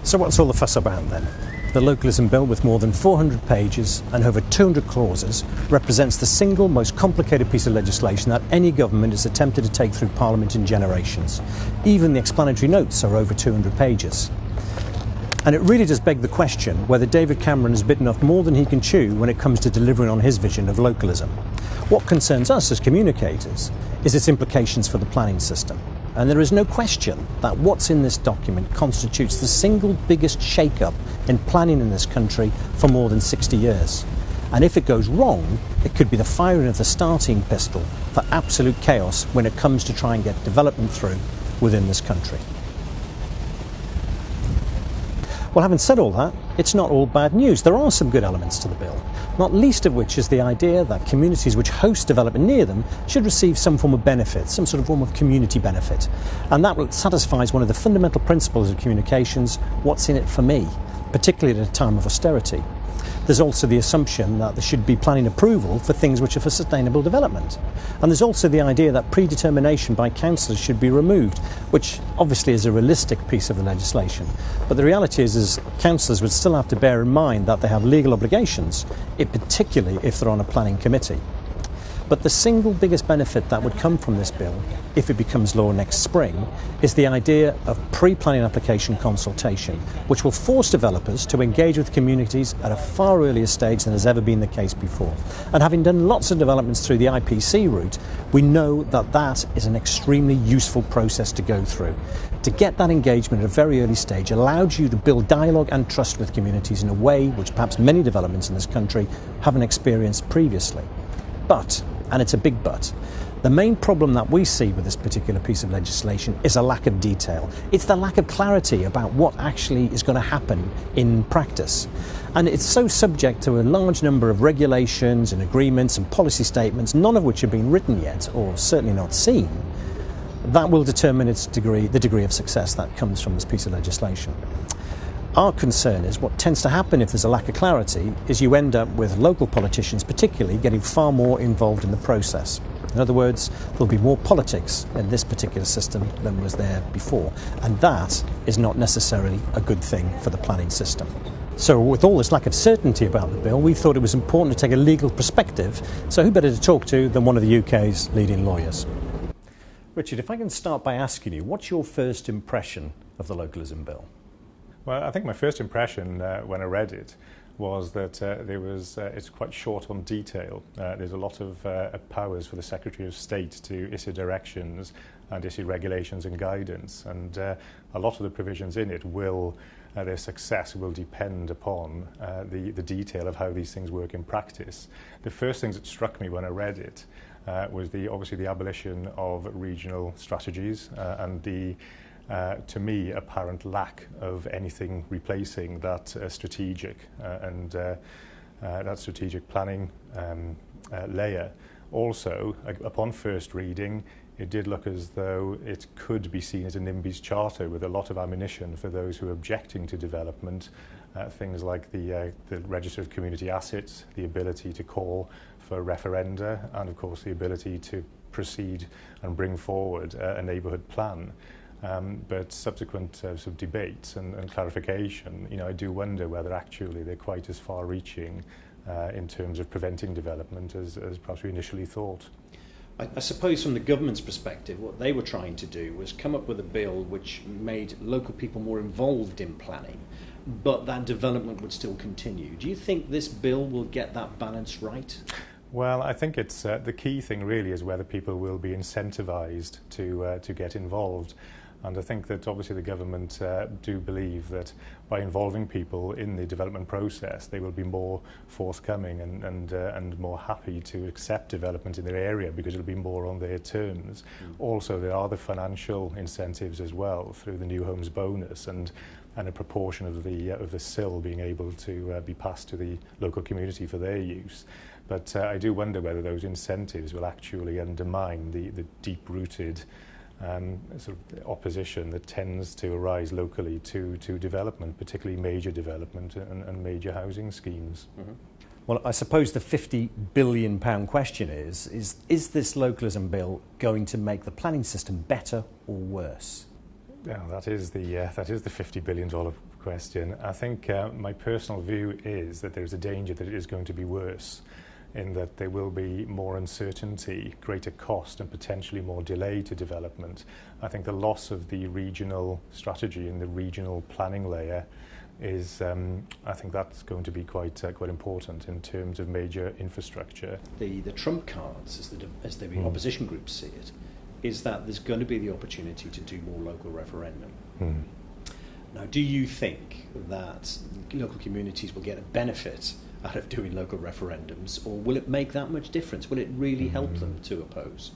So what's all the fuss about then? The Localism Bill, with more than 400 pages and over 200 clauses, represents the single most complicated piece of legislation that any government has attempted to take through Parliament in generations. Even the explanatory notes are over 200 pages. And it really does beg the question whether David Cameron has bitten off more than he can chew when it comes to delivering on his vision of localism. What concerns us as communicators is its implications for the planning system. And there is no question that what's in this document constitutes the single biggest shake-up in planning in this country for more than 60 years. And if it goes wrong, it could be the firing of the starting pistol for absolute chaos when it comes to try and get development through within this country. Well, having said all that, it's not all bad news. There are some good elements to the bill, not least of which is the idea that communities which host development near them should receive some form of benefit, some sort of form of community benefit. And that satisfies one of the fundamental principles of communications: what's in it for me, particularly at a time of austerity. There's also the assumption that there should be planning approval for things which are for sustainable development. And there's also the idea that predetermination by councillors should be removed, which obviously is a realistic piece of the legislation. But the reality is councillors would still have to bear in mind that they have legal obligations, particularly if they're on a planning committee. But the single biggest benefit that would come from this bill, if it becomes law next spring, is the idea of pre-planning application consultation, which will force developers to engage with communities at a far earlier stage than has ever been the case before. And having done lots of developments through the IPC route, we know that that is an extremely useful process to go through. To get that engagement at a very early stage allows you to build dialogue and trust with communities in a way which perhaps many developments in this country haven't experienced previously. But, and it's a big but, the main problem that we see with this particular piece of legislation is a lack of detail. It's the lack of clarity about what actually is going to happen in practice. And it's so subject to a large number of regulations and agreements and policy statements, none of which have been written yet, or certainly not seen, that will determine the degree of success that comes from this piece of legislation. Our concern is what tends to happen if there's a lack of clarity is you end up with local politicians particularly getting far more involved in the process. In other words, there'll be more politics in this particular system than was there before, and that is not necessarily a good thing for the planning system. So with all this lack of certainty about the bill, we thought it was important to take a legal perspective, so who better to talk to than one of the UK's leading lawyers? Richard, if I can start by asking you, what's your first impression of the Localism Bill? Well, I think my first impression when I read it was that it's quite short on detail. There's a lot of powers for the Secretary of State to issue directions and issue regulations and guidance, and a lot of the provisions in it their success will depend upon the detail of how these things work in practice. The first things that struck me when I read it was obviously the abolition of regional strategies and the to me, apparent lack of anything replacing that strategic that strategic planning layer. Also, upon first reading, it did look as though it could be seen as a NIMBY's charter with a lot of ammunition for those who are objecting to development. Things like the Register of Community Assets, the ability to call for referenda, and of course the ability to proceed and bring forward a neighbourhood plan. But subsequent sort of debates and clarification, I do wonder whether actually they're quite as far-reaching in terms of preventing development as perhaps we initially thought. I suppose from the government's perspective, what they were trying to do was come up with a bill which made local people more involved in planning, but that development would still continue. Do you think this bill will get that balance right? Well, I think it's the key thing really is whether people will be incentivised to get involved. And I think that obviously the government do believe that by involving people in the development process, they will be more forthcoming and more happy to accept development in their area because it'll be more on their terms. Also, there are the financial incentives as well through the New Homes Bonus and a proportion of the SIL being able to be passed to the local community for their use. But I do wonder whether those incentives will actually undermine the deep-rooted sort of opposition that tends to arise locally to development, particularly major development and major housing schemes. Mm-hmm. Well, I suppose the £50 billion question is this Localism Bill going to make the planning system better or worse? Yeah, that is the $50 billion question. I think my personal view is that there's a danger that it is going to be worse, in that there will be more uncertainty, greater cost, and potentially more delay to development. I think the loss of the regional strategy and the regional planning layer is, I think that's going to be quite important in terms of major infrastructure. The trump cards, as the opposition groups see it, is that there's going to be the opportunity to do more local referendum. Now, do you think that local communities will get a benefit out of doing local referendums, or will it make that much difference? Will it really help them to oppose?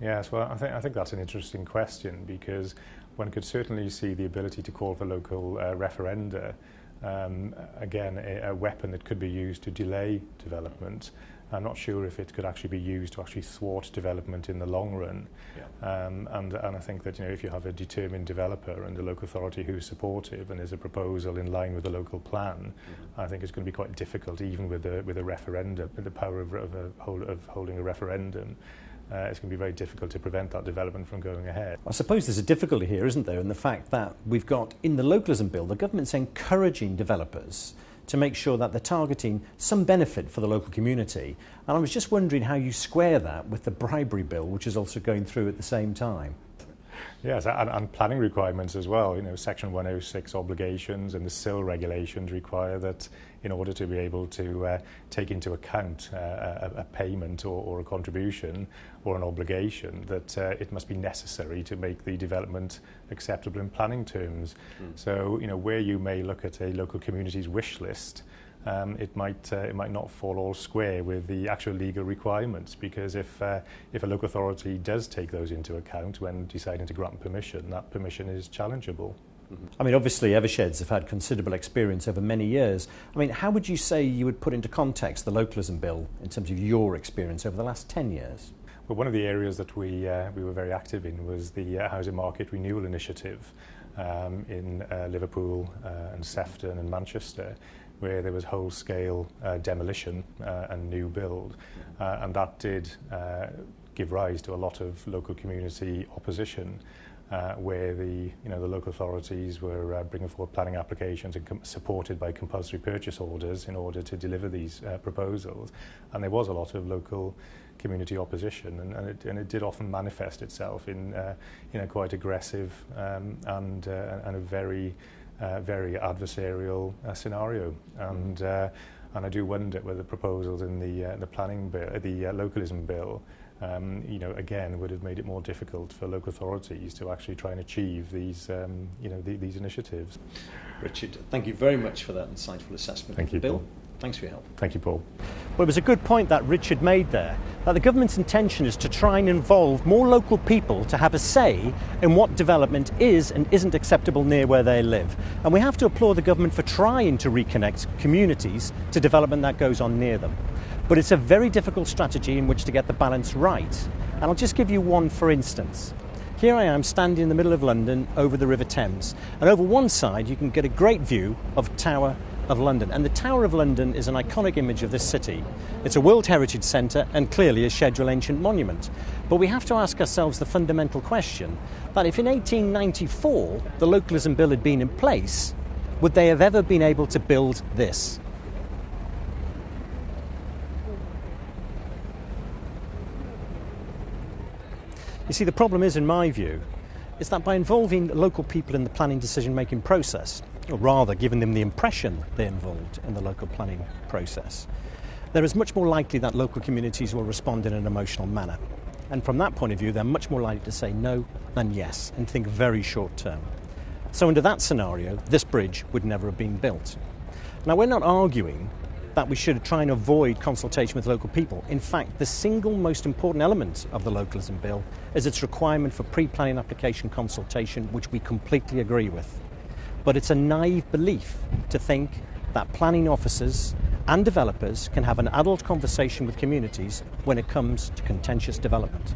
Yes, well, I think that's an interesting question, because one could certainly see the ability to call for local referenda, again, a weapon that could be used to delay development. I'm not sure if it could actually be used to actually thwart development in the long run. Yeah. And I think that, if you have a determined developer and a local authority who's supportive and there's a proposal in line with the local plan, I think it's going to be quite difficult, even with a referendum, with the power of holding a referendum. It's going to be very difficult to prevent that development from going ahead. I suppose there's a difficulty here, isn't there, in the fact that we've got, in the Localism Bill, the government's encouraging developers to make sure that they're targeting some benefit for the local community. And I was just wondering how you square that with the bribery bill, which is also going through at the same time. Yes, and planning requirements as well. Section 106 obligations and the SIL regulations require that, in order to be able to take into account a payment or a contribution or an obligation, that it must be necessary to make the development acceptable in planning terms. So, where you may look at a local community's wish list, it might not fall all square with the actual legal requirements, because if a local authority does take those into account when deciding to grant permission, that permission is challengeable. I mean, obviously Eversheds have had considerable experience over many years. I mean, how would you say you would put into context the Localism Bill in terms of your experience over the last 10 years? Well, one of the areas that we were very active in was the Housing Market Renewal Initiative in Liverpool and Sefton and Manchester, where there was whole-scale demolition and new build, and that did give rise to a lot of local community opposition, where the local authorities were bringing forward planning applications and supported by compulsory purchase orders in order to deliver these proposals, and there was a lot of local community opposition, and it did often manifest itself in quite aggressive and a very adversarial scenario, and I do wonder whether proposals in the planning bill, the Localism Bill, again, would have made it more difficult for local authorities to actually try and achieve these these initiatives. Richard, thank you very much for that insightful assessment. Thank you, Bill. Paul. Thanks for your help. Thank you, Paul. Well, it was a good point that Richard made there, that the government's intention is to try and involve more local people to have a say in what development is and isn't acceptable near where they live. And we have to applaud the government for trying to reconnect communities to development that goes on near them. But it's a very difficult strategy in which to get the balance right. And I'll just give you one for instance. Here I am standing in the middle of London over the River Thames, and over one side you can get a great view of Tower of London, and the Tower of London is an iconic image of this city. It's a World Heritage Centre and clearly a Scheduled Ancient Monument. But we have to ask ourselves the fundamental question that if in 1894 the Localism Bill had been in place, would they have ever been able to build this? You see, the problem is, in my view, is that by involving local people in the planning decision-making process, or rather giving them the impression they're involved in the local planning process, there is much more likely that local communities will respond in an emotional manner. And from that point of view, they're much more likely to say no than yes, and think very short term. So under that scenario, this bridge would never have been built. Now, we're not arguing that we should try and avoid consultation with local people. In fact, the single most important element of the Localism Bill is its requirement for pre-planning application consultation, which we completely agree with. But it's a naive belief to think that planning officers and developers can have an adult conversation with communities when it comes to contentious development.